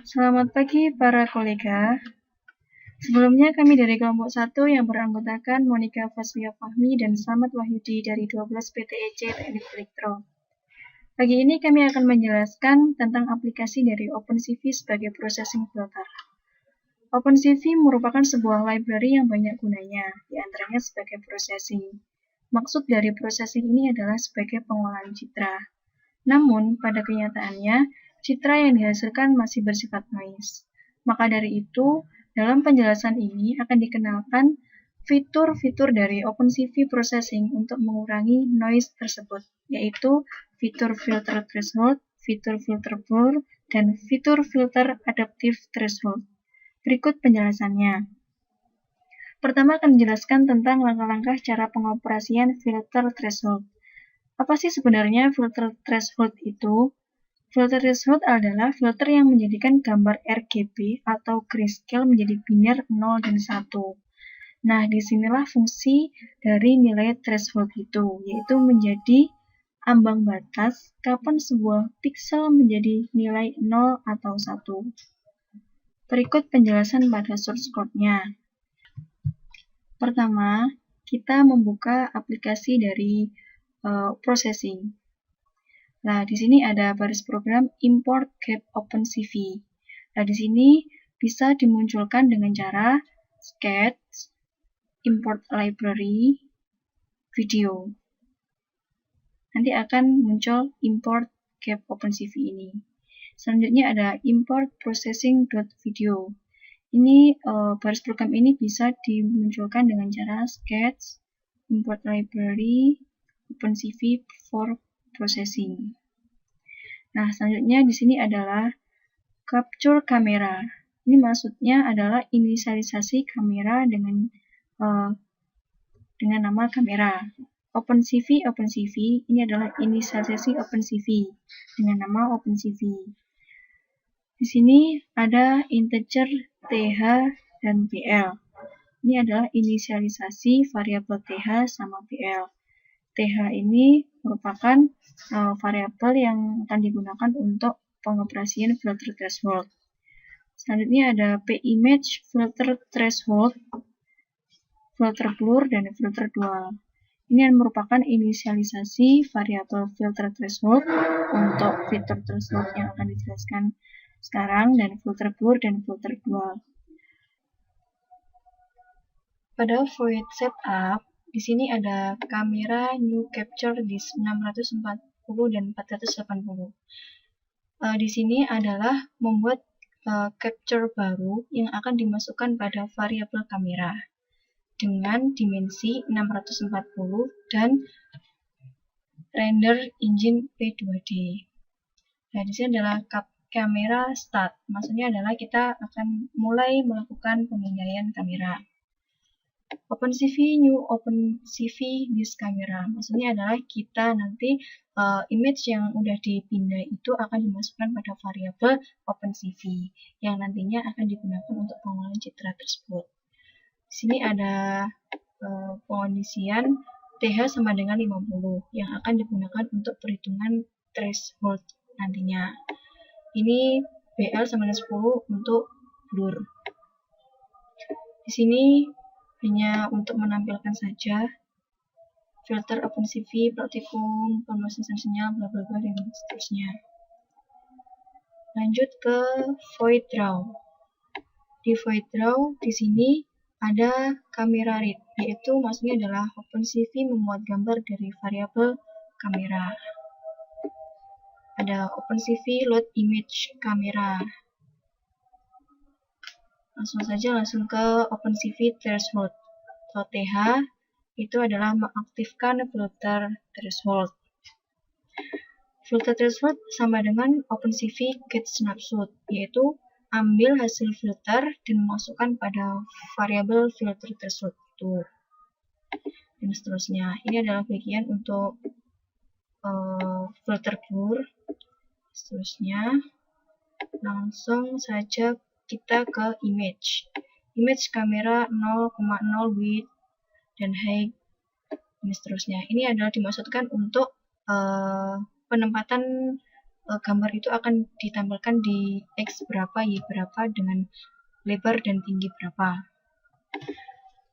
Selamat pagi para kolega. Sebelumnya kami dari kelompok 1 yang beranggotakan Monica Faslia Fahmi dan Slamet Wahyudi dari 12 PTEC Teknik Elektro. Pagi ini kami akan menjelaskan tentang aplikasi dari OpenCV sebagai processing filter. OpenCV merupakan sebuah library yang banyak gunanya, diantaranya sebagai processing. Maksud dari processing ini adalah sebagai pengolahan citra. Namun, pada kenyataannya, citra yang dihasilkan masih bersifat noise. Maka dari itu, dalam penjelasan ini akan dikenalkan fitur-fitur dari OpenCV Processing untuk mengurangi noise tersebut, yaitu fitur filter threshold, fitur filter blur, dan fitur filter adaptive threshold. Berikut penjelasannya. Pertama akan dijelaskan tentang langkah-langkah cara pengoperasian filter threshold. Apa sih sebenarnya filter threshold itu? Filter threshold adalah filter yang menjadikan gambar RGB atau grayscale menjadi biner 0 dan 1. Nah, disinilah fungsi dari nilai threshold itu, yaitu menjadi ambang batas kapan sebuah piksel menjadi nilai 0 atau 1. Berikut penjelasan pada source code-nya. Pertama, kita membuka aplikasi dari processing. Nah, di sini ada baris program import get OpenCV. Nah, di sini bisa dimunculkan dengan cara sketch, import library, video. Nanti akan muncul import get OpenCV ini. Selanjutnya ada import processing.video. Ini baris program ini bisa dimunculkan dengan cara sketch, import library, OpenCV for processing. Nah, selanjutnya di sini adalah capture kamera. Ini maksudnya adalah inisialisasi kamera dengan nama kamera. OpenCV ini adalah inisialisasi OpenCV dengan nama OpenCV. Di sini ada integer th dan bl. Ini adalah inisialisasi variabel th sama bl. th ini merupakan variabel yang akan digunakan untuk pengoperasian filter threshold. Selanjutnya ada pimage filter threshold, filter blur, dan filter dual. Ini merupakan inisialisasi variabel filter threshold untuk filter threshold yang akan dijelaskan sekarang, dan filter blur dan filter dual. Pada void setup, di sini ada kamera new capture disk 640 dan 480. Di sini adalah membuat capture baru yang akan dimasukkan pada variabel kamera dengan dimensi 640 dan render engine P2D. Nah, di sini adalah kamera start. Maksudnya adalah kita akan mulai melakukan pemindaian kamera. OpenCV new OpenCV disk kamera. Maksudnya adalah kita nanti image yang udah dipindah itu akan dimasukkan pada variabel OpenCV yang nantinya akan digunakan untuk pengolahan citra tersebut. Di sini ada pengondisian TH sama dengan 50 yang akan digunakan untuk perhitungan threshold nantinya. Ini BL sama dengan 10 untuk blur. Di sini hanya untuk menampilkan saja filter OpenCV, praktikum, pemrosesan sinyal, bla bla bla, dan seterusnya. Lanjut ke void draw. Di void draw di sini ada kamera read, yaitu maksudnya adalah OpenCV memuat gambar dari variabel kamera. Ada OpenCV load image kamera. Langsung ke OpenCV threshold atau TH, itu adalah mengaktifkan filter threshold. Filter threshold sama dengan OpenCV get snapshot, yaitu ambil hasil filter dan masukkan pada variabel filter threshold itu, dan seterusnya. Ini adalah bagian untuk filter blur. Seterusnya, langsung saja kita ke image kamera 0,0 width dan height, dan seterusnya. Ini adalah dimaksudkan untuk penempatan gambar itu akan ditampilkan di X berapa, Y berapa, dengan lebar dan tinggi berapa.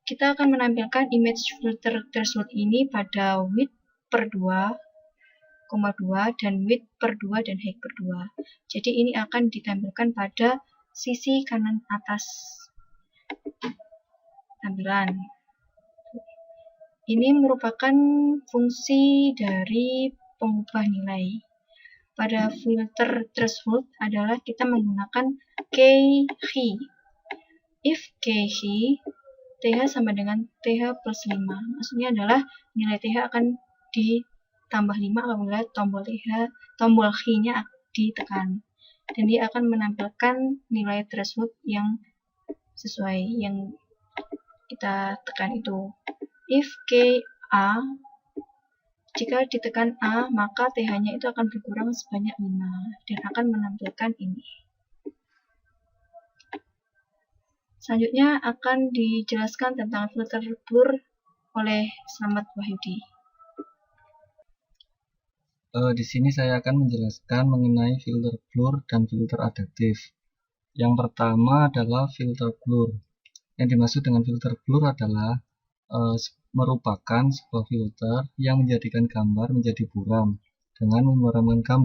Kita akan menampilkan image filter threshold ini pada width per 2,2 dan width per 2 dan height per 2. Jadi ini akan ditampilkan pada sisi kanan atas tampilan. Ini merupakan fungsi dari pengubah nilai. Pada filter threshold adalah kita menggunakan key. If key TH sama dengan TH plus 5. Maksudnya adalah nilai TH akan ditambah 5 apabila tombol key-nya ditekan. Dan dia akan menampilkan nilai threshold yang sesuai yang kita tekan itu. If K A, jika ditekan A, maka TH-nya itu akan berkurang sebanyak 5 dan akan menampilkan ini. Selanjutnya akan dijelaskan tentang filter blur oleh Slamet Wahyudi. Di sini saya akan menjelaskan mengenai filter blur dan filter adaptif. Yang pertama adalah filter blur. Yang dimaksud dengan filter blur adalah merupakan sebuah filter yang menjadikan gambar menjadi buram. Dengan memuramkan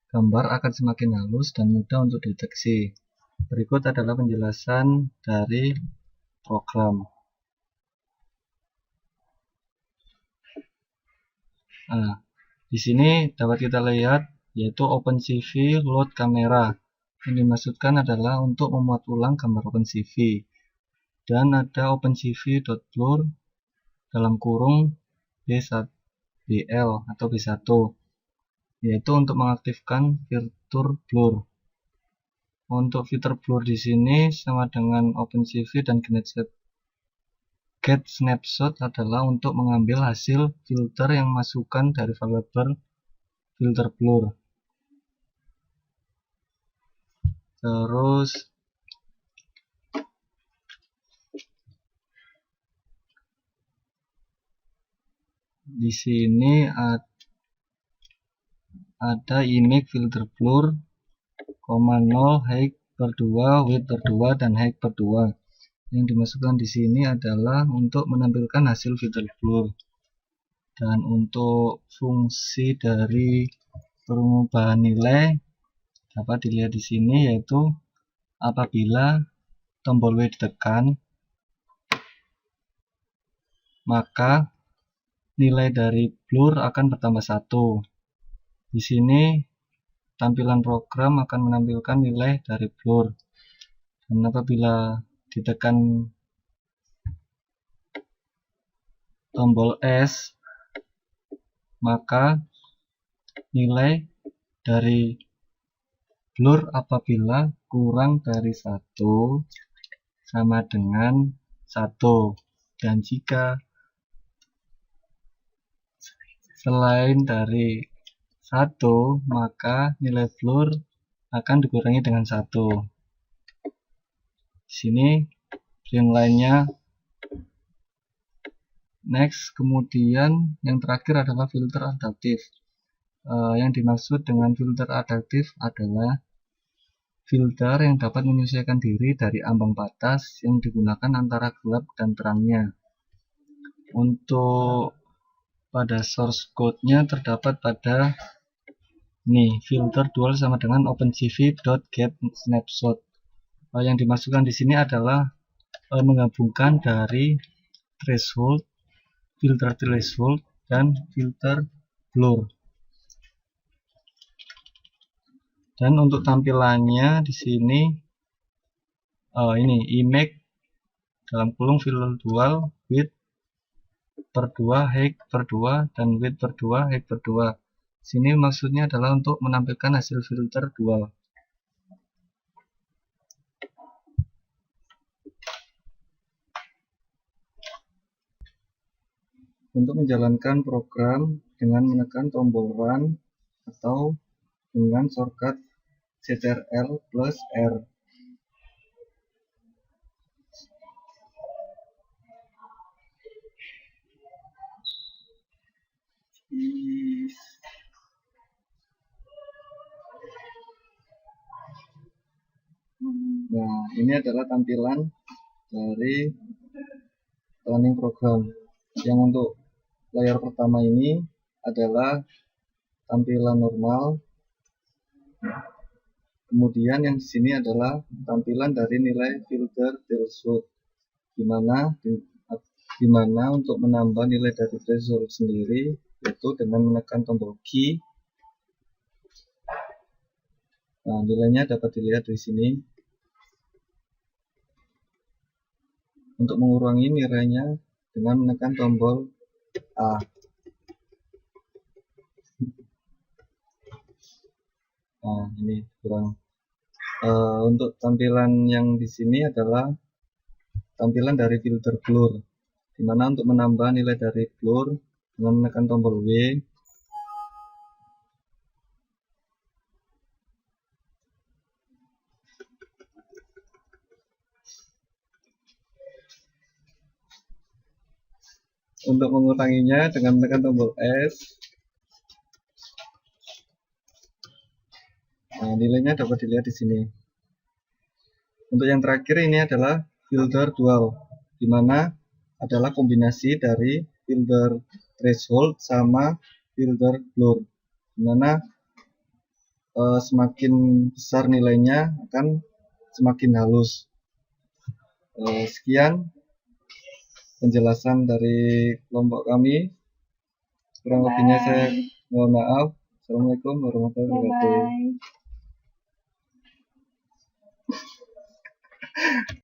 gambar akan semakin halus dan mudah untuk dideteksi. Berikut adalah penjelasan dari program. Nah, di sini dapat kita lihat yaitu OpenCV load camera. Yang dimaksudkan adalah untuk memuat ulang gambar OpenCV. Dan ada OpenCV.blur dalam kurung B1BL atau B1, yaitu untuk mengaktifkan fitur blur. Untuk fitur blur di sini sama dengan OpenCV dan getSnapshot adalah untuk mengambil hasil filter yang masukkan dari variabel filter blur. Terus di sini ada image filter blur, 0 height per 2, width per 2 dan height per 2. Yang dimasukkan di sini adalah untuk menampilkan hasil filter blur. Dan untuk fungsi dari perubahan nilai dapat dilihat di sini, yaitu apabila tombol W ditekan, maka nilai dari blur akan bertambah 1. Di sini tampilan program akan menampilkan nilai dari blur. Dan apabila ditekan tombol S, maka nilai dari blur apabila kurang dari 1 sama dengan 1. Dan jika selain dari 1, maka nilai blur akan dikurangi dengan 1. Di sini print line-nya. Next, kemudian yang terakhir adalah filter adaptif. Yang dimaksud dengan filter adaptif adalah filter yang dapat menyesuaikan diri dari ambang batas yang digunakan antara gelap dan terangnya. Untuk pada source code-nya terdapat pada filter dual sama dengan OpenCV.getSnapshot. Yang dimasukkan di sini adalah menggabungkan dari threshold, filter threshold, dan filter blur. Dan untuk tampilannya di sini ini image dalam kurung filter dual, width per 2, height per 2, dan width per 2, height per 2. Sini maksudnya adalah untuk menampilkan hasil filter dual. Untuk menjalankan program dengan menekan tombol Run atau dengan shortcut Ctrl plus R. Nah, ini adalah tampilan dari planning program. Yang untuk layar pertama ini adalah tampilan normal. Kemudian yang di sini adalah tampilan dari nilai filter threshold, di mana untuk menambah nilai dari threshold sendiri yaitu dengan menekan tombol key. Nah, nilainya dapat dilihat di sini. Untuk mengurangi nilainya dengan menekan tombol A. Nah, ini kurang. Untuk tampilan yang di sini adalah tampilan dari filter blur, di mana untuk menambah nilai dari blur dengan menekan tombol W. Untuk menguranginya dengan menekan tombol S. Nah, nilainya dapat dilihat di sini. Untuk yang terakhir ini adalah filter dual, di mana adalah kombinasi dari filter threshold sama filter blur, di mana semakin besar nilainya akan semakin halus. Sekian penjelasan dari kelompok kami. Kurang lebihnya saya mohon maaf. Assalamualaikum warahmatullahi wabarakatuh. Bye-bye.